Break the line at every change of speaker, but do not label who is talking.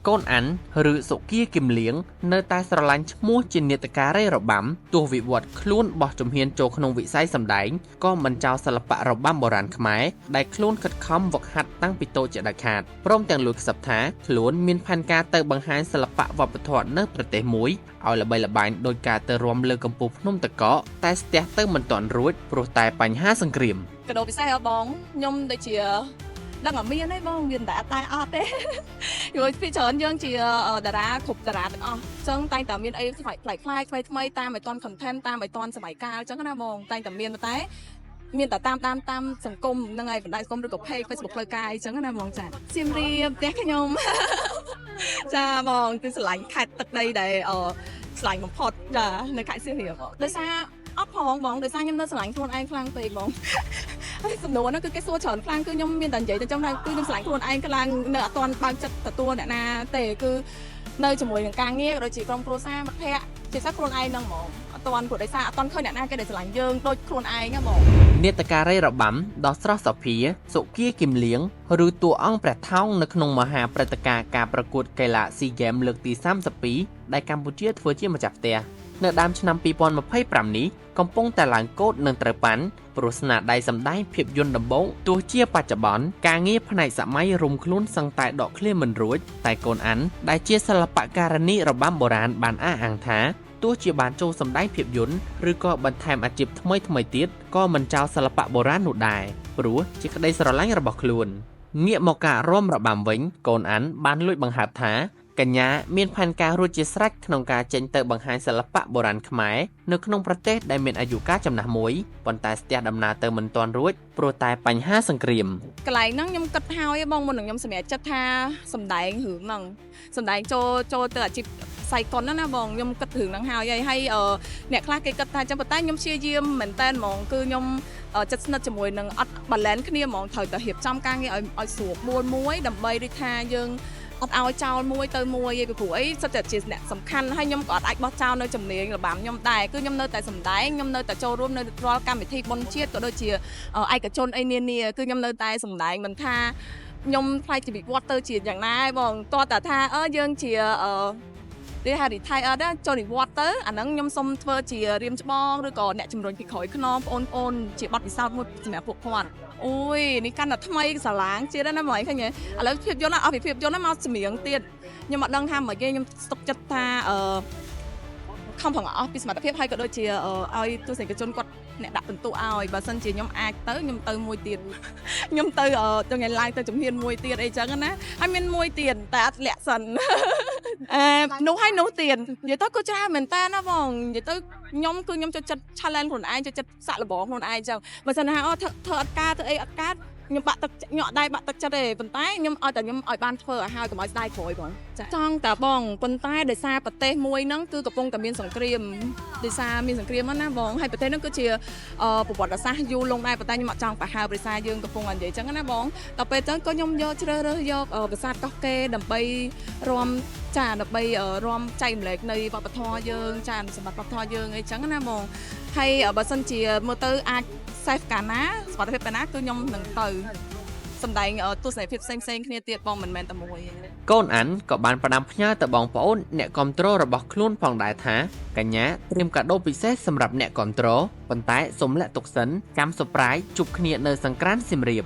កូនអានឬសុគាគឹមលៀងនៅតែស្រឡាញ់ឈ្មោះជានាដការរបាំទោះវិវត្តខ្លួនបោះជំហានចូលក្នុងវិស័យសម្ដែងក៏មិនចោលសិល្បៈរបាំបុរាណខ្មែរដែលខ្លួនខិតខំវឹកហាត់តាំងពីតូចជាដាច់ខាតព្រមទាំងលួចខ្សឹបថាខ្លួនមានផែនការទៅបង្ហាញសិល្បៈវប្បធម៌នៅប្រទេសមួយឲ្យល្បីល្បាញដោយការទៅរួមលើកំពូលភ្នំតកកតែស្ទះទៅមិនទាន់រួចព្រោះតែបញ្ហាសង្គ្រាម
កដោពិសេសបងខ្ញុំដូចជាដឹងតែមានទេបងមានតែអត់ទេយល់ពីច្រើនយើងជាតារាគ្រប់តារាទាំងអស់អញ្ចឹងតែងតែមានអីផ្លែផ្លែខ្លាយថ្មីតាមឲ្យតាន់ content តាមឲ្យតាន់សម័យកាលអញ្ចឹងណាបងតែងតែមានតែតាមសង្គមហ្នឹងហើយបណ្ដាញសង្គមឬក៏ page Facebook ផ្លូវការអញ្ចឹងណាបងចាសៀមរាបផ្ទះខ្ញុំចាបងគឺឆ្លាញ់ខេត្តទឹកដីដែលឆ្លាញ់បំផុតចានៅខេត្តសៀមរាបដោយសារអត់ផងបងដោយសារខ្ញុំនៅឆ្លាញ់ខ្លួនឯងខ្លាំងពេកបងហើយសំណួរហ្នឹងគឺគេសួរច្រើនខ្លាំងគឺខ្ញុំមានតែនិយាយទៅចឹងថាគឺខ្ញុំឆ្លាញ់ខ្លួនឯងខ្លាំងនៅអត់ទាន់បើកចិត្តទទួលអ្នកណាទេគឺនៅជាមួយនឹងការងារដូចជាក្រុមគ្រួសារមិត្តភ័ក្តិជាពិសេសខ្លួនឯងហ្នឹងហ្មងអត់ទាន់ព្រោះដោយសារអត់ទាន់ឃើញអ្នកណាគេដែលឆ្លាញ់យើងដូចខ្លួនឯងហ្នឹងហ្មង
នាដការរបាំដ៏ស្រស់សោភាសុគាគឹមលៀងឬតួអង្គព្រះថោងនៅក្នុងមហាព្រឹត្តិការណ៍ការប្រកួតកីឡា SEA Games លើកទី32ដែលកម្ពុជាធ្វើជាម្ចាស់ផ្ទះនៅដើមឆ្នាំ2025នេះកំពុងតែឡើងកូដនឹងត្រូវប៉ាន់ព្រោះស្នាដៃសម្ដែងភាពយន្តដំបូងទោះជាបច្ចុប្បន្នការងារផ្នែកសម័យរុំខ្លួនសឹងតែដកឃ្លាមិនរួចតែកូនអានដែលជាសិល្បករនីរបាំបុរាណបានអះអាងថាទោះជាបានចូលសម្ដែងភាពយន្តឬក៏បន្ថែមអាជីពថ្មីទៀតក៏មិនចោលសិល្បៈបុរាណនោះដែរព្រោះជាក្តីស្រឡាញ់របស់ខ្លួនងាកមកការរាំរបាំវិញកូនអានបានលួចបង្ហើបថាកញ្ញាមានផែនការរួចជាស្រេចក្នុងការចេញទៅបង្ហាញសិល្បៈបុរាណខ្មែរនៅក្នុងប្រទេសដែលមានអាយុកាលចំណាស់មួយប៉ុន្តែស្ទះដំណើរទៅមិនទាន់រួចព្រោះតែបញ្ហាសង្គ្រាមក
ន្លែងហ្នឹងខ្ញុំគិតហើយបងមុននឹងខ្ញុំសម្រេចចិត្តថាសម្ដែងរឿងហ្នឹងសម្ដែងចូលទៅអាជីពសៃកុនណាបងខ្ញុំគិតរឿងហ្នឹងហើយអ្នកខ្លះគេគិតថាចាំប៉ុន្តែខ្ញុំព្យាយាមមែនតើហ្មងគឺខ្ញុំចិត្តស្និទ្ធជាមួយនឹងអត់ balance គ្នាហ្មងត្រូវតែរៀបចំការងារឲ្យស្រួលមួយដើម្បីដូចថាយើងអត់ឲ្យចោលមួយទៅមួយឯងពីព្រោះអីសិតតែជាអ្នកសំខាន់ហើយខ្ញុំក៏អត់អាចបោះចោលនៅជំនាញរបាំខ្ញុំដែរគឺខ្ញុំនៅតែសម្ដែងខ្ញុំនៅតែចូលរួមនៅរាល់កម្មវិធីបុណ្យជាតិក៏ដូចជាឯកជនអីនានាគឺខ្ញុំនៅតែសម្ដែងមិនថាខ្ញុំផ្លាយជីវិតវត្តទៅជាយ៉ាងណាឯងបងតោះតែថាយើងជាគេហៅ retire ដែរចូលនិវត្តន៍ទៅអាហ្នឹងខ្ញុំសុំធ្វើជារៀមច្បងឬក៏អ្នកជំរុញពីក្រោយខ្នងបងប្អូនជាបទពិសោធន៍មួយសម្រាប់ពួកគាត់អូយនេះកាន់តែថ្មីសាឡាងជាតិណាបងឃើញទេឥឡូវភាពយន្តអស់ពីភាពយន្តមកចម្រៀងទៀតខ្ញុំអត់ដឹងថាមកគេខ្ញុំស្ទុកចិត្តថាខំប្រឹងអស់ពីសមត្ថភាពហើយក៏ដូចជាឲ្យទស្សនិកជនគាត់អ្នកដាក់ពិន្ទុឲ្យបើសិនជាខ្ញុំអាចទៅខ្ញុំទៅមួយទៀតខ្ញុំទៅថ្ងៃឡើងទៅជំហានមួយទៀតអីចឹងណាហើយមានមួយទៀតតែអត់លាក់សិននោះហើយនោះទៀតនិយាយទៅគឺច្រើនមែនតើណាបងនិយាយទៅខ្ញុំគឺខ្ញុំចូលចិត្ត challenge ខ្លួនឯងចូលចិត្តសាក់លបងខ្លួនឯងចឹងបើសិនថាធ្វើអត់ការធ្វើអីអត់ការខ្ញុំបាក់ទឹកញក់ដៃបាក់ទឹកចិត្តទេប៉ុន្តែខ្ញុំឲ្យតែខ្ញុំឲ្យបានធ្វើឲ្យហើយកុំឲ្យស្ដាយក្រោយបងចាចង់តែបងប៉ុន្តែដោយសារប្រទេសមួយហ្នឹងគឺកំពុងតែមានសង្គ្រាមដោយសារមានសង្គ្រាមណាបងហើយប្រទេសហ្នឹងគឺជាប្រវត្តិសាស្ត្រយូរលង់ដែរប៉ុន្តែខ្ញុំអត់ចង់ប្រហើបដោយសារយើងកំពុងតែនិយាយចឹងណាបងដល់ពេលចឹងក៏ខ្ញុំយកជ្រើសរើសយកប្រាសាទកោះកេរដើម្បីរួមចាដើម្បីរួមចែកម្លែកនៃវប្បធម៌យើងចាសម្បត្តិវប្បធម៌យើងអីចឹងណាបងហើយបើសិនជាមើលទៅអាច safe កាលណាសុខភាពកាលណាគឺខ្ញុំនឹងទៅសម្ដែងទស្សនវិជ្ជាផ្សេងគ្នាទៀតបងមិនមែនតែមួយក
ូនអានក៏បានផ្ដាំផ្ញើទៅបងប្អូនអ្នកគាំទ្ររបស់ខ្លួនផងដែរថាកញ្ញាត្រៀមកាដូពិសេសសម្រាប់អ្នកគាំទ្រប៉ុន្តែសូមលាក់ទុកសិនចាំ surprise ជួបគ្នានៅសង្ក្រាន្តសៀមរាប